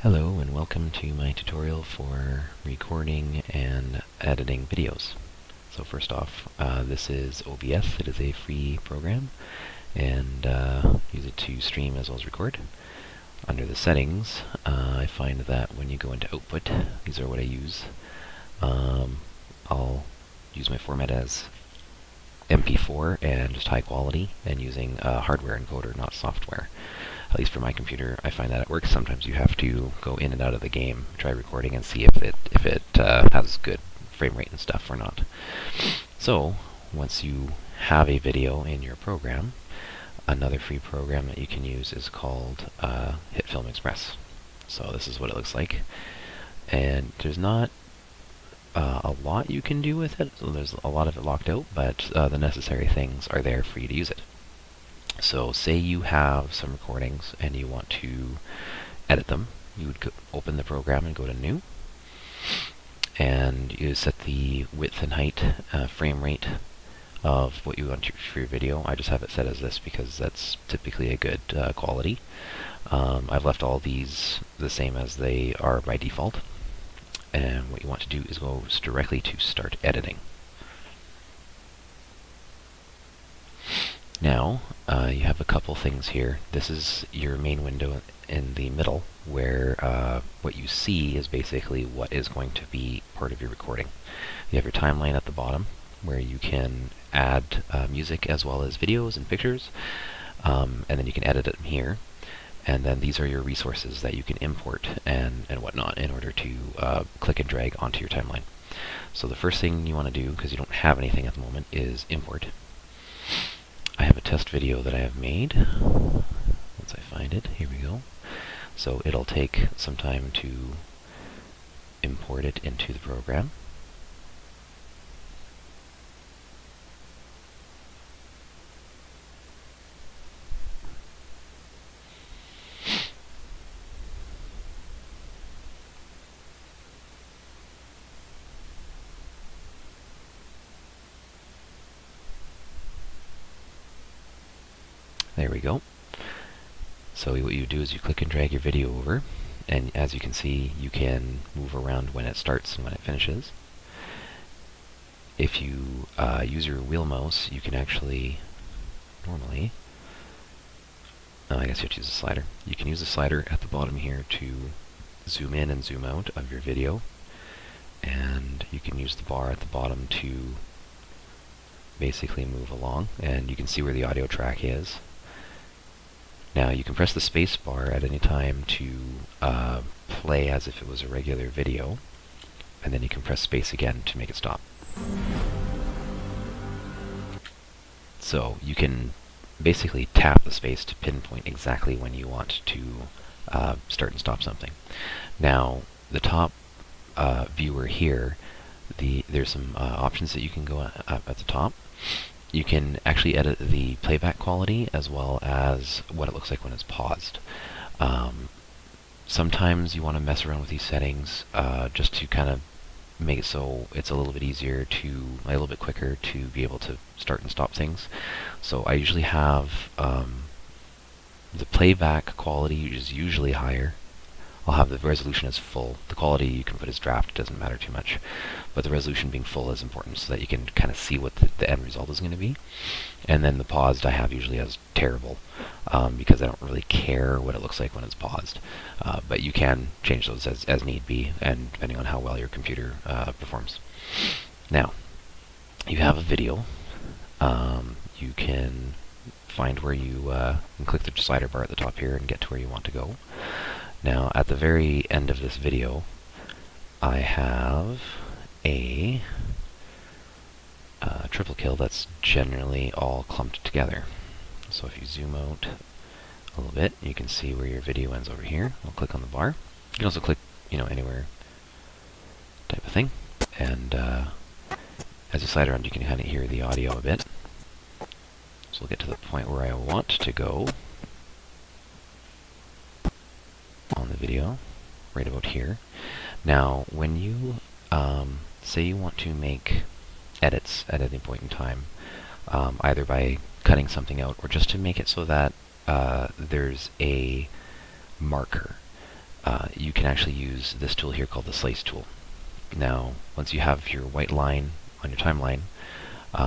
Hello and welcome to my tutorial for recording and editing videos. So first off, this is OBS. It is a free program and use it to stream as well as record. Under the settings, I find that when you go into output, these are what I use. I'll use my format as MP4 and just high quality and using a hardware encoder, not software. At least for my computer, I find that it works. Sometimes you have to go in and out of the game, try recording, and see if it has good frame rate and stuff or not. So once you have a video in your program, another free program that you can use is called HitFilm Express. So this is what it looks like, and there's not a lot you can do with it. So there's a lot of it locked out, but the necessary things are there for you to use it. So say you have some recordings and you want to edit them. You would open the program and go to New, and you set the width and height, frame rate of what you want for your video. I just have it set as this because that's typically a good quality. I've left all these the same as they are by default. And what you want to do is go directly to Start Editing. Now, you have a couple things here. This is your main window in the middle, where what you see is basically what is going to be part of your recording. You have your timeline at the bottom, where you can add music as well as videos and pictures, and then you can edit them here. And then these are your resources that you can import and whatnot in order to click and drag onto your timeline. So the first thing you want to do, because you don't have anything at the moment, is import. I have a test video that I have made. Once I find it, here we go. So it'll take some time to import it into the program. There we go. So what you do is you click and drag your video over, and as you can see, you can move around when it starts and when it finishes. If you use your wheel mouse, you can actually, normally, I guess you have to use a slider. You can use the slider at the bottom here to zoom in and zoom out of your video, and you can use the bar at the bottom to basically move along, and you can see where the audio track is. Now you can press the space bar at any time to play as if it was a regular video, and then you can press space again to make it stop. So you can basically tap the space to pinpoint exactly when you want to start and stop something. Now the top viewer here, there's some options that you can go at the top. You can actually edit the playback quality as well as what it looks like when it's paused. Sometimes you want to mess around with these settings just to kind of make it so it's a little bit easier to, a little bit quicker to be able to start and stop things. So I usually have the playback quality is usually higher. I'll have the resolution as full. The quality you can put as draft, doesn't matter too much. But the resolution being full is important so that you can kind of see what the end result is going to be. And then the paused I have usually as terrible, because I don't really care what it looks like when it's paused. But you can change those as need be, and depending on how well your computer performs. Now, you have a video. You can find where you can click the slider bar at the top here and get to where you want to go. Now, at the very end of this video, I have a triple kill that's generally all clumped together. So if you zoom out a little bit, you can see where your video ends over here. I'll click on the bar. You can also click, anywhere type of thing. And as you slide around, you can kind of hear the audio a bit. So we'll get to the point where I want to go on the video, right about here. Now, when you say you want to make edits at any point in time, either by cutting something out or just to make it so that there's a marker you can actually use this tool here called the slice tool. Now, once you have your white line on your timeline,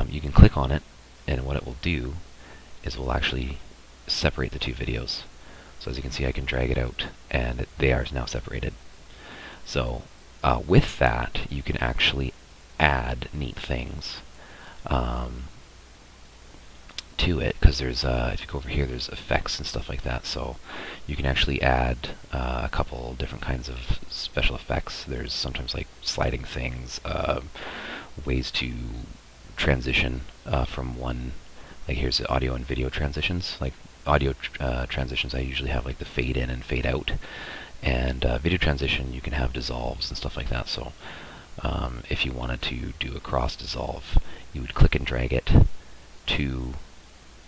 you can click on it, and what it will do is it will actually separate the two videos. So as you can see, I can drag it out, and they are now separated. So with that, you can actually add neat things to it, because there's, if you go over here, there's effects and stuff like that. So you can actually add a couple different kinds of special effects. There's sometimes like sliding things, ways to transition from one, like here's the audio and video transitions. Like audio transitions, I usually have like the fade in and fade out, and video transition you can have dissolves and stuff like that. So if you wanted to do a cross dissolve, you would click and drag it to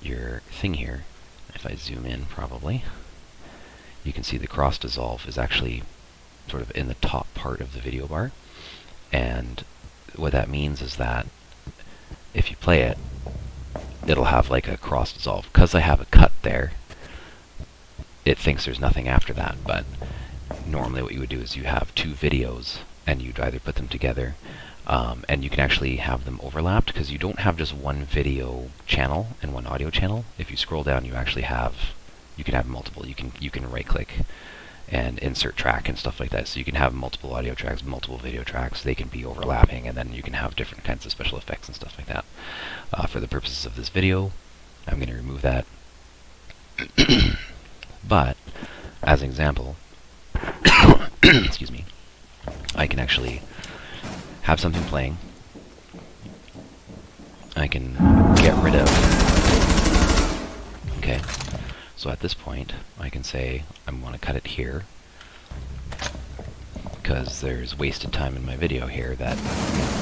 your thing here. If I zoom in, probably you can see the cross dissolve is actually sort of in the top part of the video bar, and what that means is that if you play it, it'll have like a cross dissolve. Because I have a cut there, it thinks there's nothing after that, but normally what you would do is you have two videos and you'd either put them together, and you can actually have them overlapped, because you don't have just one video channel and one audio channel. If you scroll down, you actually have, you can have multiple. You can right click and insert track and stuff like that. So you can have multiple audio tracks, multiple video tracks. They can be overlapping, and then you can have different kinds of special effects and stuff like that. For the purposes of this video, I'm going to remove that. But as an example, excuse me, I can actually have something playing. I can get rid of. Okay, so at this point, I can say I want to cut it here, because there's wasted time in my video here that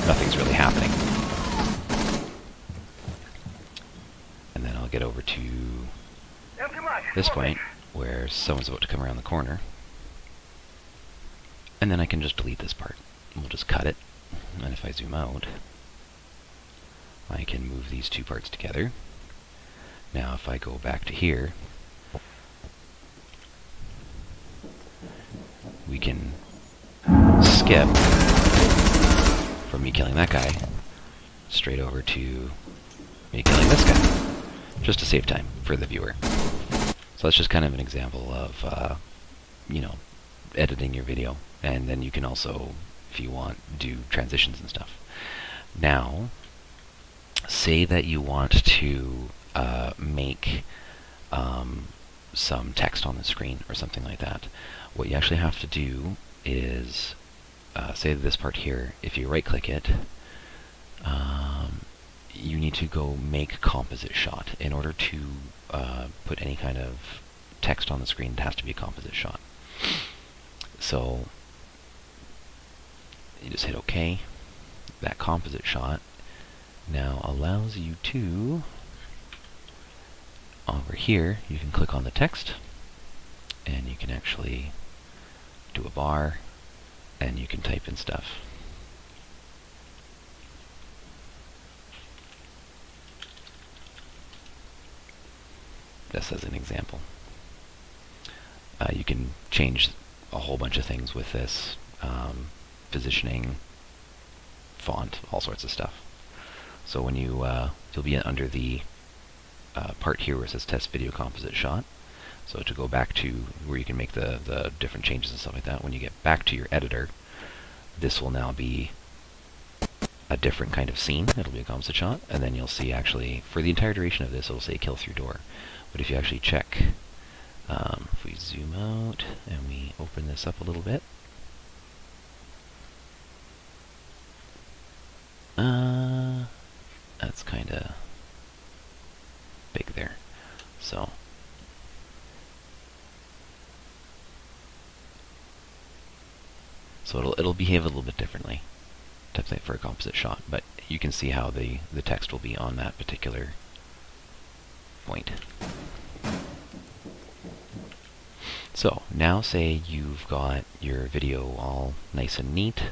nothing's really happening. And then I'll get over to this point where someone's about to come around the corner, and then I can just delete this part. We'll just cut it, and if I zoom out, I can move these two parts together. Now if I go back to here, we can skip from me killing that guy straight over to me killing this guy, just to save time for the viewer. So that's just kind of an example of, you know, editing your video. And then you can also, if you want, do transitions and stuff. Now, say that you want to make some text on the screen or something like that. What you actually have to do is, say this part here, if you right click it, you need to go make composite shot. In order to put any kind of text on the screen, it has to be a composite shot. So you just hit OK. That composite shot now allows you to, over here, you can click on the text, and you can actually do a bar, and you can type in stuff. Just as an example. You can change a whole bunch of things with this, positioning, font, all sorts of stuff. So when you, you'll be under the part here where it says test video composite shot. So to go back to where you can make the different changes and stuff like that, when you get back to your editor, this will now be a different kind of scene. It'll be a composite shot, and then you'll see actually, for the entire duration of this, it'll say kill through door. But if you actually check, if we zoom out and we open this up a little bit, that's kind of big there. So it'll behave a little bit differently for a composite shot, but you can see how the text will be on that particular point. So now say you've got your video all nice and neat.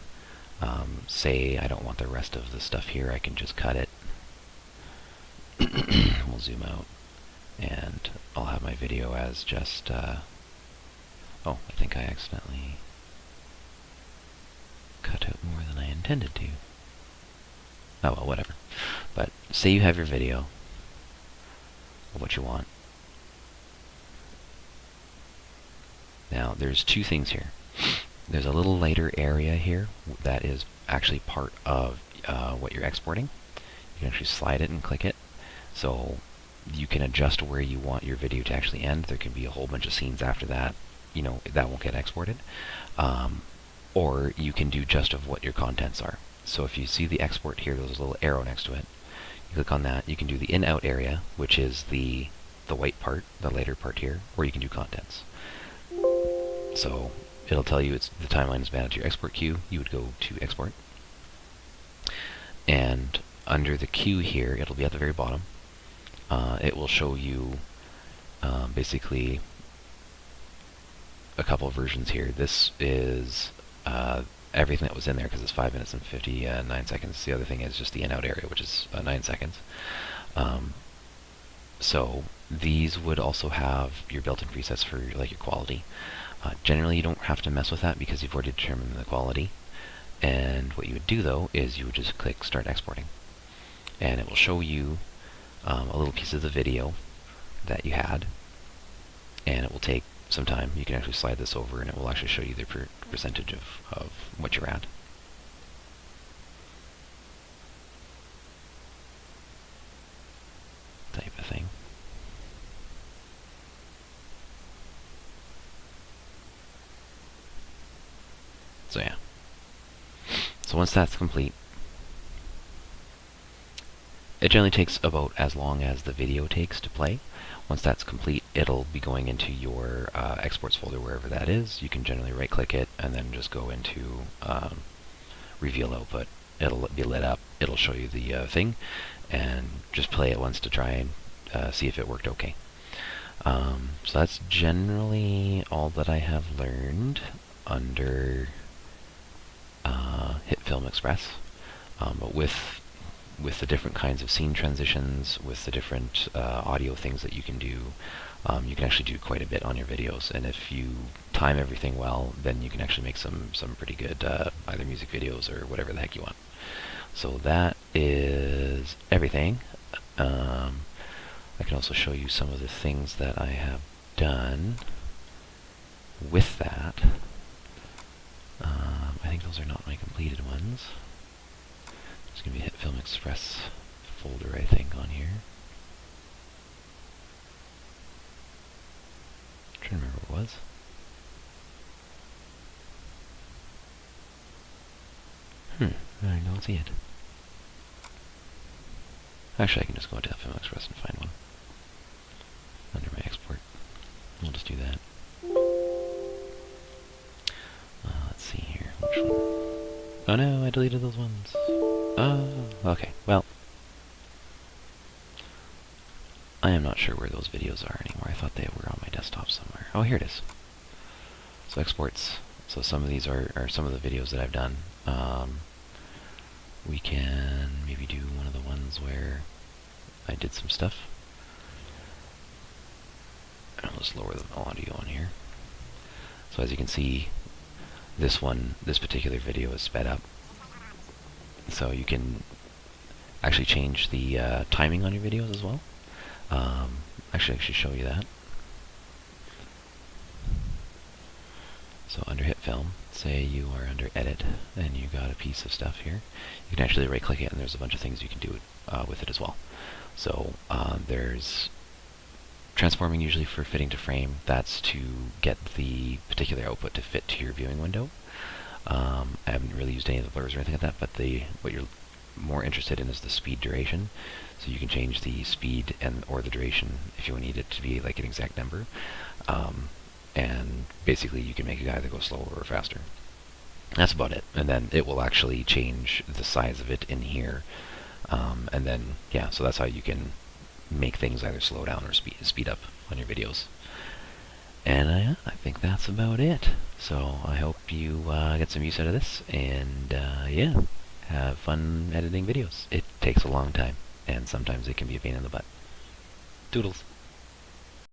Say I don't want the rest of the stuff here, I can just cut it. We'll zoom out, and I'll have my video as just, oh, Oh, I think I accidentally cut out more than I intended to. Oh well, whatever. But say you have your video of what you want. Now, there's two things here. There's a little lighter area here that is actually part of what you're exporting. You can actually slide it and click it. So you can adjust where you want your video to actually end. There can be a whole bunch of scenes after that, you know, that won't get exported. Or you can do just of what your contents are. So if you see the export here, there's a little arrow next to it. You click on that. You can do the in-out area, which is the white part, the lighter part here, or you can do contents. So it'll tell you the timeline is bound to your export queue. You would go to export. And under the queue here, it'll be at the very bottom. It will show you basically a couple of versions here. This is everything that was in there because it's 5 minutes and 59 seconds. The other thing is just the in-out area, which is 9 seconds. So these would also have your built-in presets for like your quality. Generally, you don't have to mess with that because you've already determined the quality. And what you would do though is you would just click Start Exporting, and it will show you a little piece of the video that you had, and it will take some time. You can actually slide this over, and it will actually show you the percentage of what you're at. Type of thing. So yeah. So once that's complete, it generally takes about as long as the video takes to play. Once that's complete, it'll be going into your exports folder, wherever that is. You can generally right-click it and then just go into Reveal Output. It'll be lit up. It'll show you the thing, and just play it once to try and see if it worked okay. So that's generally all that I have learned under HitFilm Express. But with the different kinds of scene transitions, with the different audio things that you can do, you can actually do quite a bit on your videos. And if you time everything well, then you can actually make some pretty good either music videos or whatever the heck you want. So that is everything. I can also show you some of the things that I have done with that. I think those are not my completed ones. There's going to be a HitFilm Express folder, I think, on here. I'm trying to remember what it was. I don't see it. Actually, I can just go into HitFilm Express and find one. Under my export. We'll just do that. Let's see here. Which one? Oh no, I deleted those ones. Oh, okay. Well, I am not sure where those videos are anymore. I thought they were on my desktop somewhere. Oh, here it is. So exports. So some of these are some of the videos that I've done. We can maybe do one of the ones where I did some stuff. I'll just lower the audio on here. So as you can see, this particular video is sped up. So you can actually change the timing on your videos as well. Actually, I should show you that. So under HitFilm, say you are under Edit, and you got a piece of stuff here. You can actually right-click it, and there's a bunch of things you can do with it as well. So there's transforming, usually for fitting to frame. That's to get the particular output to fit to your viewing window. I haven't really used any of the blurs or anything like that, but what you're more interested in is the speed duration. So you can change the speed or the duration if you need it to be like an exact number. And basically you can make it either go slower or faster. That's about it. And then it will actually change the size of it in here. And then, yeah, so that's how you can make things either slow down or speed up on your videos. And I think that's about it. So I hope you get some use out of this, and yeah, have fun editing videos. It takes a long time, and sometimes it can be a pain in the butt. Doodles.